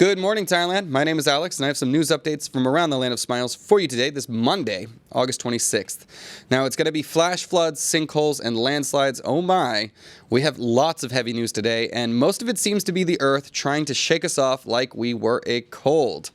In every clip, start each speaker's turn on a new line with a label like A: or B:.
A: Good morning, Thailand. My name is Alex, and I have some news updates from around the Land of Smiles for you today, this Monday, August 26th. Now, it's going to be flash floods, sinkholes, and landslides. Oh my. We have lots of heavy news today, and most of it seems to be the Earth trying to shake us off like we were a cold.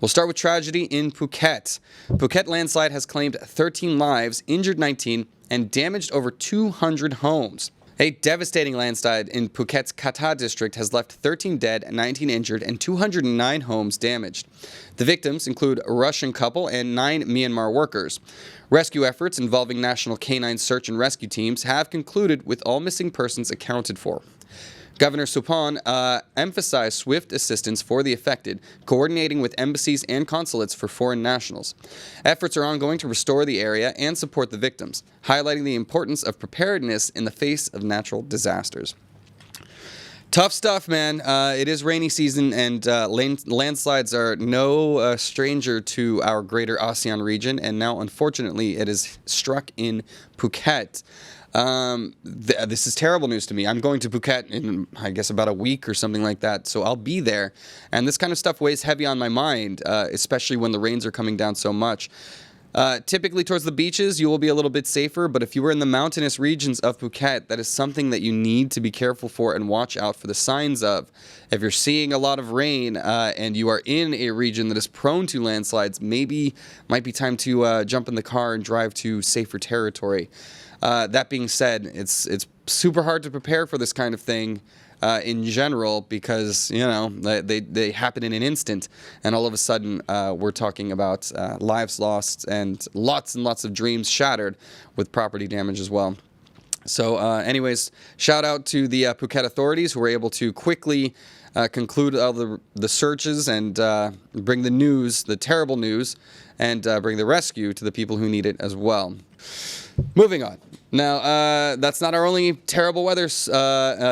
A: We'll start with tragedy in Phuket. Phuket Landslide has claimed 13 lives, injured 19, and damaged over 200 homes. A devastating landslide in Phuket's Kata district has left 13 dead, 19 injured, and 209 homes damaged. The victims include a Russian couple and 9 Myanmar workers. Rescue efforts involving national canine search and rescue teams have concluded with all missing persons accounted for. Governor Supon emphasized swift assistance for the affected, coordinating with embassies and consulates for foreign nationals. Efforts are ongoing to restore the area and support the victims, highlighting the importance of preparedness in the face of natural disasters. Tough stuff, man. It is rainy season, and landslides are no stranger to our greater ASEAN region, and now, unfortunately, it is struck in Phuket. This is terrible news to me. I'm going to Phuket in, I guess, about a week or something like that, so I'll be there. And this kind of stuff weighs heavy on my mind, especially when the rains are coming down so much. Typically towards the beaches, you will be a little bit safer, but if you are in the mountainous regions of Phuket, that is something that you need to be careful for and watch out for the signs of. If you're seeing a lot of rain and you are in a region that is prone to landslides, might be time to jump in the car and drive to safer territory. That being said, it's super hard to prepare for this kind of thing in general because, you know, they happen in an instant, and all of a sudden we're talking about lives lost and lots of dreams shattered with property damage as well. So anyways, shout out to the Phuket authorities who were able to quickly conclude all the searches and bring the news, the terrible news, and bring the rescue to the people who need it as well. Moving on. Now, that's not our only terrible weather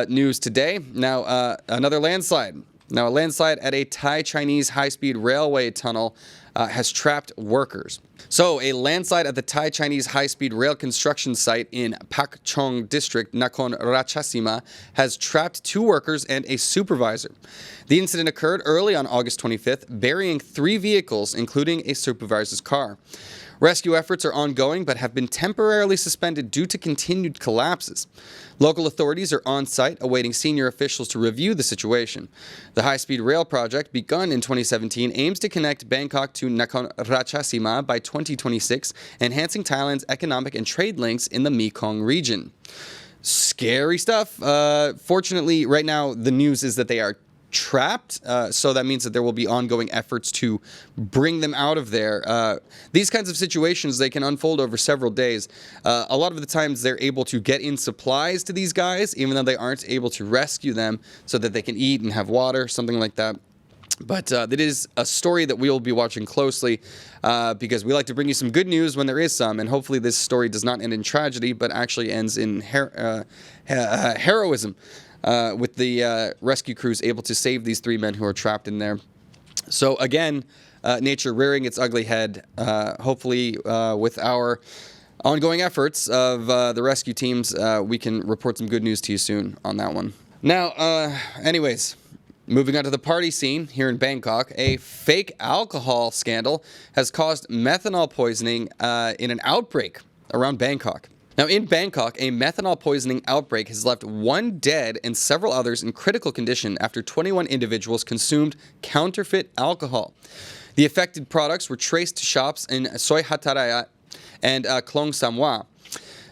A: news today. Now, another landslide. Now, a landslide at a Thai-Chinese high-speed railway tunnel has trapped workers. So, a landslide at the Thai-Chinese high-speed rail construction site in Pak Chong District, Nakhon Ratchasima, has trapped 2 workers and a supervisor. The incident occurred early on August 25th, burying 3 vehicles, including a supervisor's car. Rescue efforts are ongoing but have been temporarily suspended due to continued collapses. Local authorities are on site awaiting senior officials to review the situation. The high-speed rail project, begun in 2017, aims to connect Bangkok to Nakhon Ratchasima by 2026, enhancing Thailand's economic and trade links in the Mekong region. Scary stuff. Fortunately, right now, the news is that they are trapped, so that means that there will be ongoing efforts to bring them out of there. These kinds of situations, they can unfold over several days. A lot of the times they're able to get in supplies to these guys, even though they aren't able to rescue them so that they can eat and have water, something like that. But it is a story that we will be watching closely because we like to bring you some good news when there is some, and hopefully this story does not end in tragedy, but actually ends in heroism. With the rescue crews able to save these 3 men who are trapped in there. So again, nature rearing its ugly head. Hopefully with our ongoing efforts of the rescue teams, we can report some good news to you soon on that one. Now, anyways, moving on to the party scene here in Bangkok, a fake alcohol scandal has caused methanol poisoning in an outbreak around Bangkok. Now, in Bangkok, a methanol poisoning outbreak has left 1 dead and several others in critical condition after 21 individuals consumed counterfeit alcohol. The affected products were traced to shops in Soi Hataraya and Klong Samwa.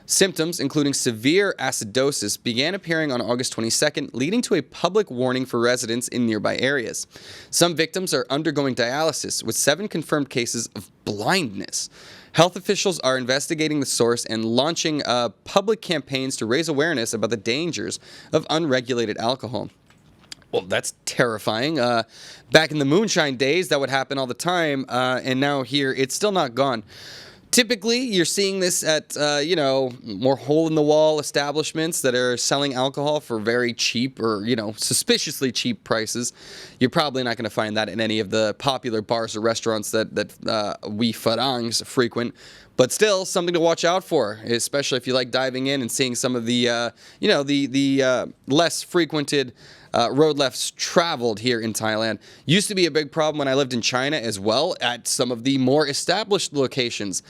A: Symptoms, including severe acidosis, began appearing on August 22nd, leading to a public warning for residents in nearby areas. Some victims are undergoing dialysis, with 7 confirmed cases of blindness. Health officials are investigating the source and launching public campaigns to raise awareness about the dangers of unregulated alcohol. Well, that's terrifying. Back in the moonshine days, that would happen all the time, and now here, it's still not gone. Typically, you're seeing this at, more hole-in-the-wall establishments that are selling alcohol for very cheap or, suspiciously cheap prices. You're probably not going to find that in any of the popular bars or restaurants that we Farangs frequent. But still, something to watch out for, especially if you like diving in and seeing some of the, less frequented road less traveled here in Thailand. Used to be a big problem when I lived in China as well, at some of the more established locations.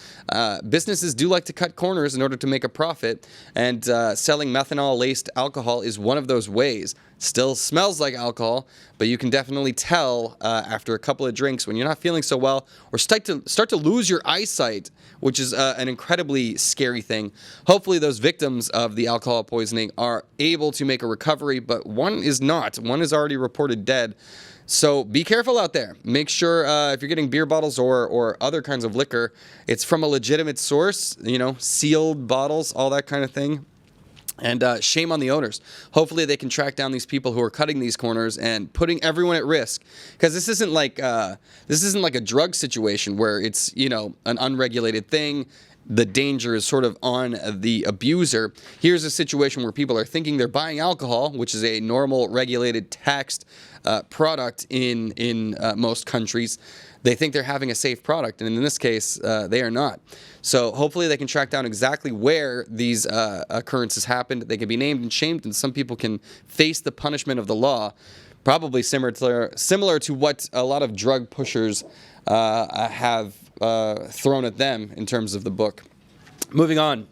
A: Businesses do like to cut corners in order to make a profit, and selling methanol-laced alcohol is one of those ways. Still smells like alcohol, but you can definitely tell after a couple of drinks when you're not feeling so well, or start to lose your eyesight, which is an incredibly scary thing. Hopefully those victims of the alcohol poisoning are able to make a recovery, but one is not. One is already reported dead. So be careful out there. Make sure if you're getting beer bottles or other kinds of liquor, it's from a legitimate source, sealed bottles, all that kind of thing. And shame on the owners. Hopefully they can track down these people who are cutting these corners and putting everyone at risk. Because this isn't like a drug situation where it's an unregulated thing. The danger is sort of on the abuser. Here's a situation where people are thinking they're buying alcohol, which is a normal, regulated, taxed product in most countries. They think they're having a safe product, and in this case, they are not. So hopefully they can track down exactly where these occurrences happened. They can be named and shamed, and some people can face the punishment of the law, probably similar to what a lot of drug pushers have thrown at them in terms of the book. Moving on.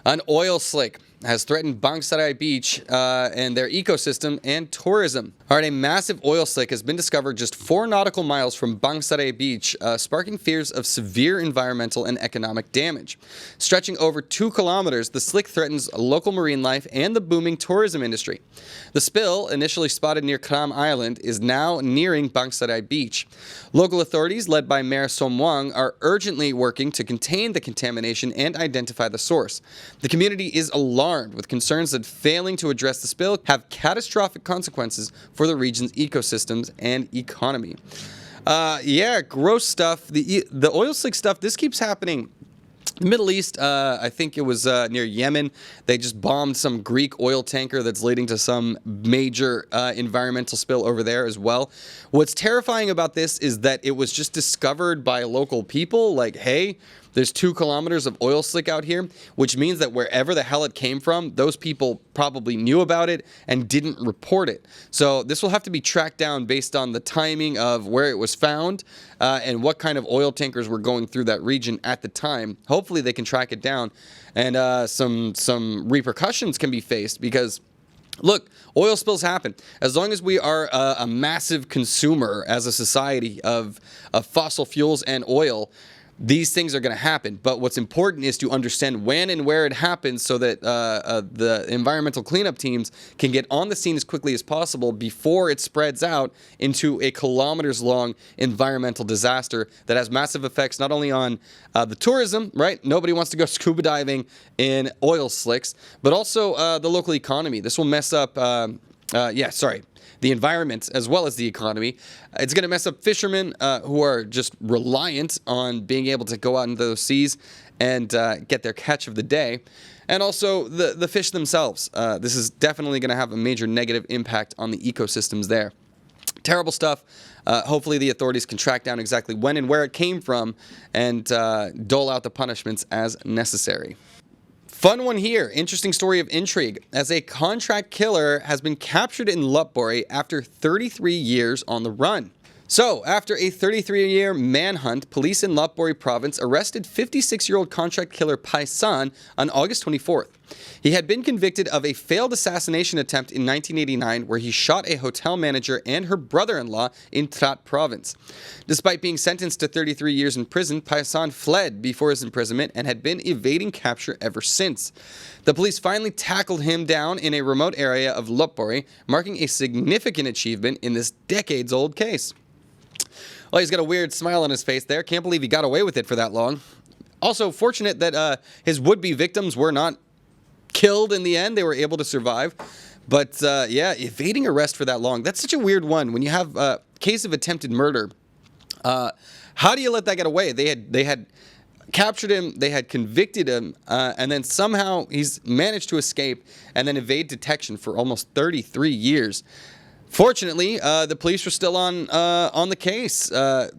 A: An oil slick has threatened Saray beach and their ecosystem and tourism. All right, a massive oil slick has been discovered just 4 nautical miles from Saray beach, sparking fears of severe environmental and economic damage. Stretching over 2 kilometers, the slick threatens local marine life and the booming tourism industry. The spill, initially spotted near Kram Island, is now nearing Saray beach. Local authorities, led by Mayor Somwang, are urgently working to contain the contamination and identify the source. The community is alarmed with concerns that failing to address the spill have catastrophic consequences for the region's ecosystems and economy. Yeah, gross stuff. The oil slick stuff, this keeps happening. The Middle East, I think it was near Yemen. They just bombed some Greek oil tanker that's leading to some major environmental spill over there as well. What's terrifying about this is that it was just discovered by local people, like, hey, there's 2 kilometers of oil slick out here, which means that wherever the hell it came from, those people probably knew about it and didn't report it. So this will have to be tracked down based on the timing of where it was found and what kind of oil tankers were going through that region at the time. Hopefully they can track it down and some repercussions can be faced because, look, oil spills happen. As long as we are a massive consumer as a society of fossil fuels and oil, these things are going to happen. But what's important is to understand when and where it happens so that the environmental cleanup teams can get on the scene as quickly as possible before it spreads out into a kilometers-long environmental disaster that has massive effects not only on the tourism, right? Nobody wants to go scuba diving in oil slicks, but also the local economy. This will mess up... the environment as well as the economy. It's going to mess up fishermen who are just reliant on being able to go out into those seas and get their catch of the day. And also the fish themselves. This is definitely going to have a major negative impact on the ecosystems there. Terrible stuff. Hopefully the authorities can track down exactly when and where it came from and dole out the punishments as necessary. Fun one here. Interesting story of intrigue, as a contract killer has been captured in Lopburi after 33 years on the run. So, after a 33-year manhunt, police in Lopburi province arrested 56-year-old contract killer Paisan on August 24th. He had been convicted of a failed assassination attempt in 1989 where he shot a hotel manager and her brother-in-law in Ternate province. Despite being sentenced to 33 years in prison, Paisan fled before his imprisonment and had been evading capture ever since. The police finally tackled him down in a remote area of Lopburi, marking a significant achievement in this decades-old case. Well, he's got a weird smile on his face there. Can't believe he got away with it for that long. Also, fortunate that his would-be victims were not killed in the end. They were able to survive. But, yeah, evading arrest for that long. That's such a weird one. When you have a case of attempted murder, how do you let that get away? They had captured him, they had convicted him, and then somehow he's managed to escape and then evade detection for almost 33 years. Fortunately, the police were still on the case.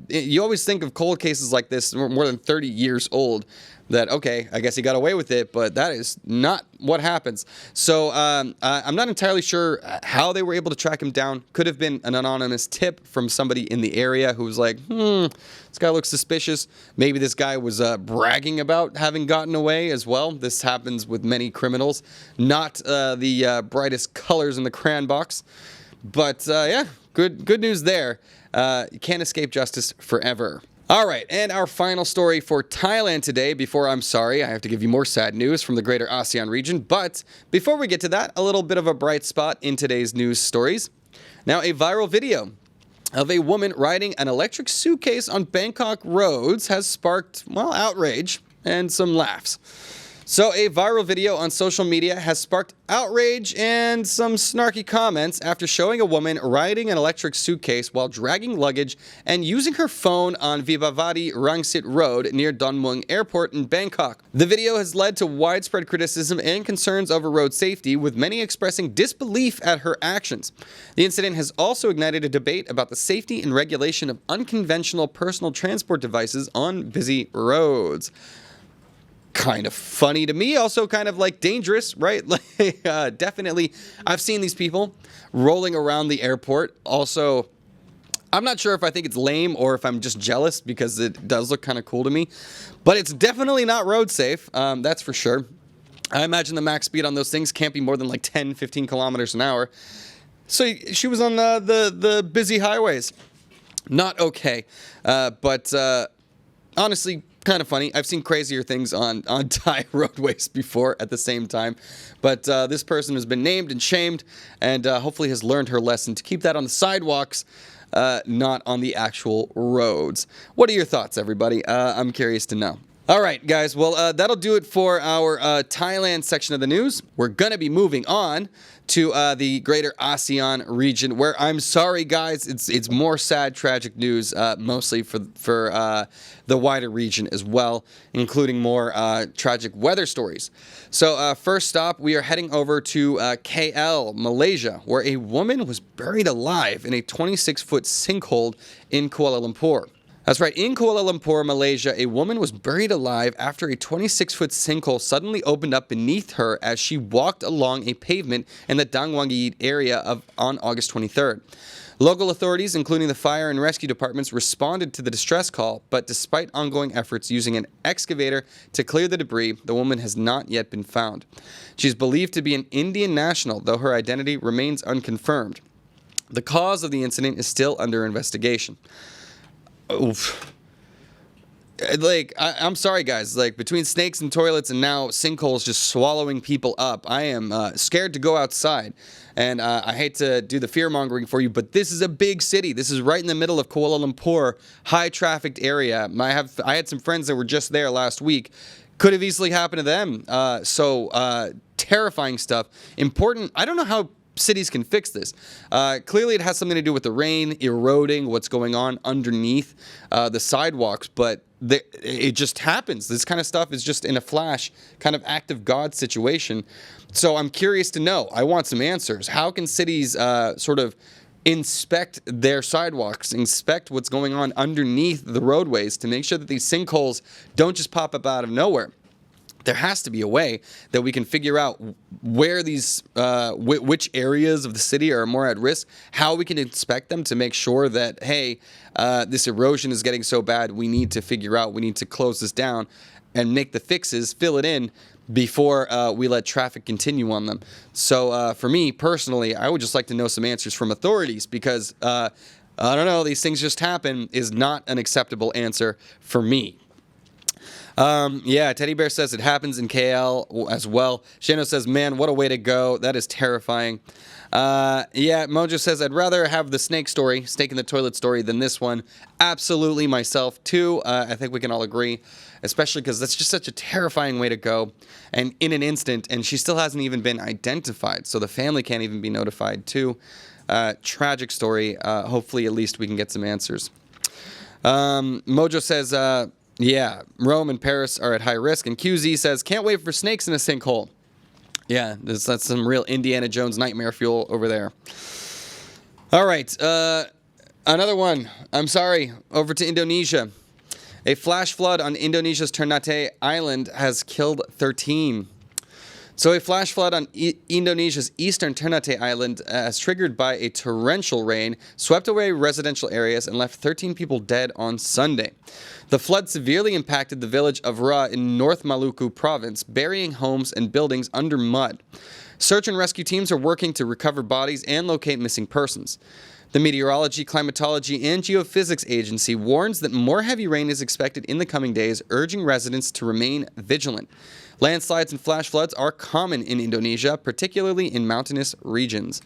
A: You always think of cold cases like this, more than 30 years old. that, okay, I guess he got away with it, but that is not what happens. So I'm not entirely sure how they were able to track him down. Could have been an anonymous tip from somebody in the area who was like, this guy looks suspicious. Maybe this guy was bragging about having gotten away as well. This happens with many criminals. Not the brightest colors in the crayon box. But yeah, good news there. You can't escape justice forever. All right, and our final story for Thailand today. Before I'm sorry, I have to give you more sad news from the greater ASEAN region. But before we get to that, a little bit of a bright spot in today's news stories. Now, a viral video of a woman riding an electric suitcase on Bangkok roads has sparked, well, outrage and some laughs. So a viral video on social media has sparked outrage and some snarky comments after showing a woman riding an electric suitcase while dragging luggage and using her phone on Vibhavadi Rangsit Road near Don Mueang Airport in Bangkok. The video has led to widespread criticism and concerns over road safety, with many expressing disbelief at her actions. The incident has also ignited a debate about the safety and regulation of unconventional personal transport devices on busy roads. Kind of funny to me, also kind of like dangerous, right? Like, definitely, I've seen these people rolling around the airport. Also, I'm not sure if I think it's lame or if I'm just jealous, because it does look kind of cool to me, but it's definitely not road safe. That's for sure. I imagine the max speed on those things can't be more than like 10, 15 kilometers an hour. So she was on the busy highways. Not okay. But honestly, kind of funny. I've seen crazier things on Thai roadways before at the same time. But this person has been named and shamed, and hopefully has learned her lesson to keep that on the sidewalks, not on the actual roads. What are your thoughts, everybody? I'm curious to know. All right, guys. Well, that'll do it for our Thailand section of the news. We're going to be moving on to the greater ASEAN region, where, I'm sorry, guys, it's more sad, tragic news, mostly for the wider region as well, including more tragic weather stories. So first stop, we are heading over to KL, Malaysia, where a woman was buried alive in a 26-foot sinkhole in Kuala Lumpur. That's right, in Kuala Lumpur, Malaysia, a woman was buried alive after a 26-foot sinkhole suddenly opened up beneath her as she walked along a pavement in the Dang Wangi area on August 23rd. Local authorities, including the fire and rescue departments, responded to the distress call, but despite ongoing efforts using an excavator to clear the debris, the woman has not yet been found. She is believed to be an Indian national, though her identity remains unconfirmed. The cause of the incident is still under investigation. Oof. Like, I'm sorry, guys. Like, between snakes and toilets and now sinkholes just swallowing people up, I am scared to go outside. And I hate to do the fear-mongering for you, but this is a big city. This is right in the middle of Kuala Lumpur, high-trafficked area. I had some friends that were just there last week. Could have easily happened to them. So terrifying stuff. Important. I don't know how cities can fix this. Clearly, it has something to do with the rain eroding what's going on underneath the sidewalks, but it just happens. This kind of stuff is just in a flash, kind of act of God situation. So I'm curious to know. I want some answers. How can cities sort of inspect their sidewalks, inspect what's going on underneath the roadways to make sure that these sinkholes don't just pop up out of nowhere? There has to be a way that we can figure out where these, which areas of the city are more at risk, how we can inspect them to make sure that, hey, this erosion is getting so bad, we need to close this down and make the fixes, fill it in before we let traffic continue on them. So for me personally, I would just like to know some answers from authorities, because, I don't know, these things just happen is not an acceptable answer for me. Yeah, Teddy Bear says it happens in KL as well. Shano says, man, what a way to go. That is terrifying. Yeah, Mojo says, I'd rather have the snake in the toilet story than this one. Absolutely, myself too. I think we can all agree, especially because that's just such a terrifying way to go. And in an instant, and she still hasn't even been identified, so the family can't even be notified too. Tragic story. Hopefully, at least we can get some answers. Mojo says, yeah, Rome and Paris are at high risk. And QZ says, can't wait for snakes in a sinkhole. Yeah, that's some real Indiana Jones nightmare fuel over there. All right, another one. I'm sorry. Over to Indonesia. A flash flood on Indonesia's Ternate island has killed 13. So a flash flood on Indonesia's eastern Ternate island, as triggered by a torrential rain, swept away residential areas and left 13 people dead on Sunday. The flood severely impacted the village of Ra in North Maluku province, burying homes and buildings under mud. Search and rescue teams are working to recover bodies and locate missing persons. The Meteorology, Climatology, and Geophysics Agency warns that more heavy rain is expected in the coming days, urging residents to remain vigilant. Landslides and flash floods are common in Indonesia, particularly in mountainous regions.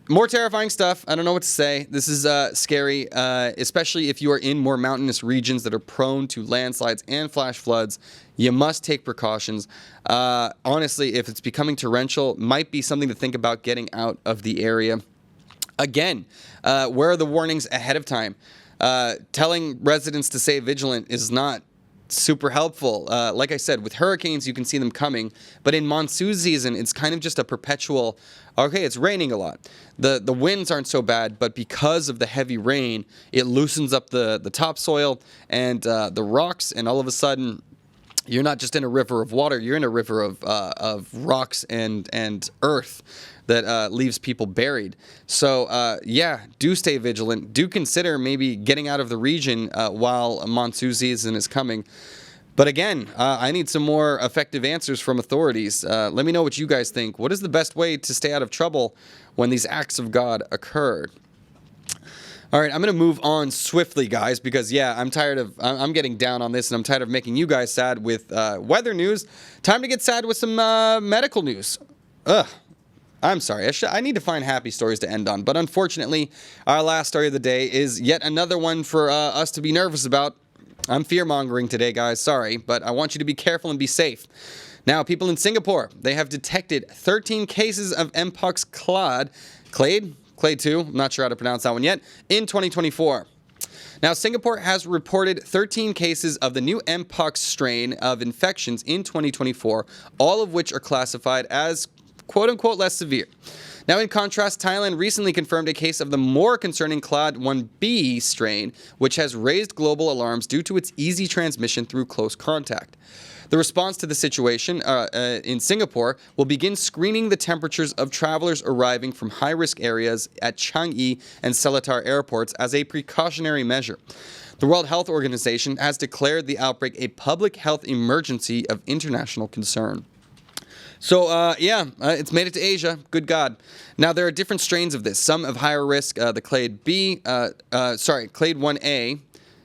A: More terrifying stuff. I don't know what to say. This is scary, especially if you are in more mountainous regions that are prone to landslides and flash floods. You must take precautions. Honestly, if it's becoming torrential, might be something to think about getting out of the area. Again, where are the warnings ahead of time? Telling residents to stay vigilant is not super helpful. Like I said, with hurricanes, you can see them coming, but in monsoon season, it's kind of just a perpetual, okay, it's raining a lot. The winds aren't so bad, but because of the heavy rain, it loosens up the topsoil and the rocks, and all of a sudden, you're not just in a river of water, you're in a river of rocks and earth that leaves people buried. So, yeah, do stay vigilant. Do consider maybe getting out of the region while monsoon season is coming. But again, I need some more effective answers from authorities. Let me know what you guys think. What is the best way to stay out of trouble when these acts of God occur? All right, I'm going to move on swiftly, guys, because, yeah, I'm getting down on this, and I'm tired of making you guys sad with weather news. Time to get sad with some medical news. Ugh. I'm sorry, I need to find happy stories to end on, but unfortunately, our last story of the day is yet another one for us to be nervous about. I'm fear-mongering today, guys, sorry, but I want you to be careful and be safe. Now, people in Singapore, they have detected 13 cases of Mpox Clade 2, I'm not sure how to pronounce that one yet, in 2024. Now, Singapore has reported 13 cases of the new Mpox strain of infections in 2024, all of which are classified as quote-unquote less severe. Now, in contrast, Thailand recently confirmed a case of the more concerning Clade 1b strain, which has raised global alarms due to its easy transmission through close contact. The response to the situation in Singapore will begin screening the temperatures of travelers arriving from high-risk areas at Changi and Seletar airports as a precautionary measure. The World Health Organization has declared the outbreak a public health emergency of international concern. So, it's made it to Asia. Good God. Now, there are different strains of this. Some of higher risk, the Clade 1A,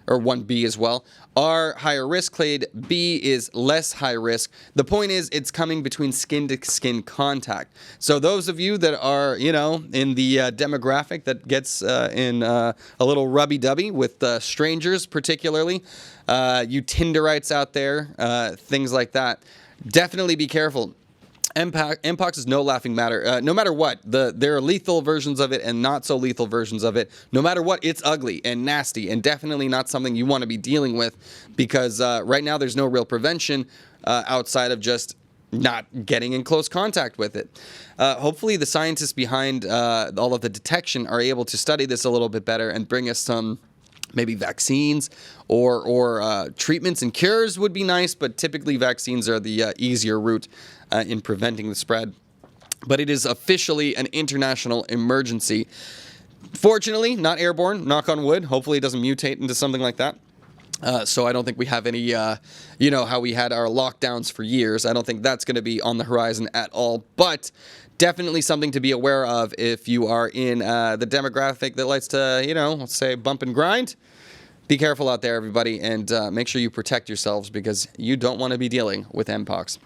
A: or 1B as well, are higher risk. Clade B is less high risk. The point is, it's coming between skin-to-skin contact. So those of you that are, in the demographic that gets in a little rubby-dubby with strangers particularly, you Tinderites out there, things like that, definitely be careful. Mpox is no laughing matter. No matter what, there are lethal versions of it and not so lethal versions of it. No matter what, it's ugly and nasty and definitely not something you want to be dealing with because right now there's no real prevention outside of just not getting in close contact with it. Hopefully the scientists behind all of the detection are able to study this a little bit better and bring us some maybe vaccines or treatments and cures would be nice, but typically vaccines are the easier route in preventing the spread. But it is officially an international emergency. Fortunately, not airborne, knock on wood. Hopefully it doesn't mutate into something like that. So I don't think we have any, how we had our lockdowns for years. I don't think that's going to be on the horizon at all. But definitely something to be aware of if you are in the demographic that likes to, let's say bump and grind. Be careful out there, everybody, and make sure you protect yourselves because you don't want to be dealing with Mpox.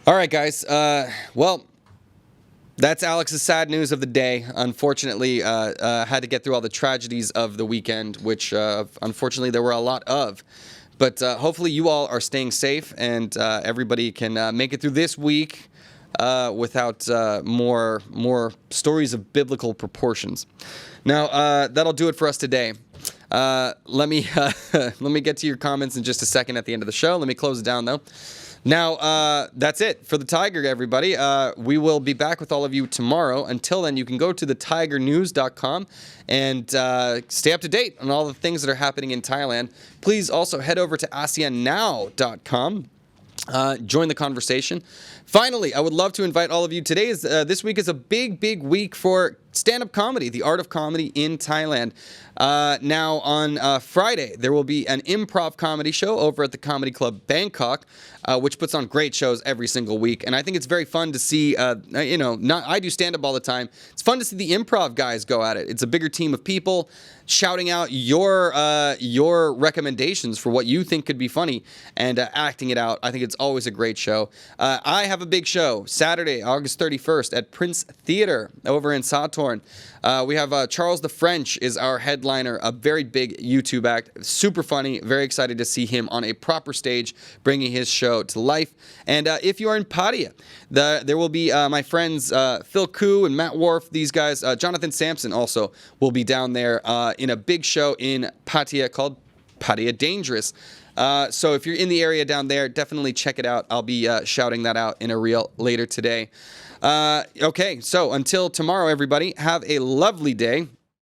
A: All right, guys. Well, that's Alex's sad news of the day. Unfortunately, had to get through all the tragedies of the weekend, which unfortunately there were a lot of. But hopefully you all are staying safe and everybody can make it through this week without more stories of biblical proportions. Now, that'll do it for us today. Let me get to your comments in just a second at the end of the show. Let me close it down, though. Now, that's it for the Thaiger, everybody. We will be back with all of you tomorrow. Until then, you can go to thetigernews.com and stay up to date on all the things that are happening in Thailand. Please also head over to ASEANnow.com. Join the conversation. Finally, I would love to invite all of you. This week is a big week for stand-up comedy, the art of comedy in Thailand. Now, on Friday, there will be an improv comedy show over at the Comedy Club Bangkok, which puts on great shows every single week. And I think it's very fun to see, I do stand-up all the time. It's fun to see the improv guys go at it. It's a bigger team of people shouting out your recommendations for what you think could be funny and acting it out. I think it's always a great show. I have a big show Saturday, August 31st at Prince Theater over in Satorn. We have Charles the French is our headliner, a very big YouTube act, super funny, very excited to see him on a proper stage bringing his show to life. And if you are in Pattaya, there will be my friends Phil Koo and Matt Worf, these guys, Jonathan Sampson also will be down there in a big show in Pattaya called Pattaya Dangerous. So if you're in the area down there, definitely check it out. I'll be shouting that out in a reel later today. Okay, so until tomorrow, everybody, have a lovely day.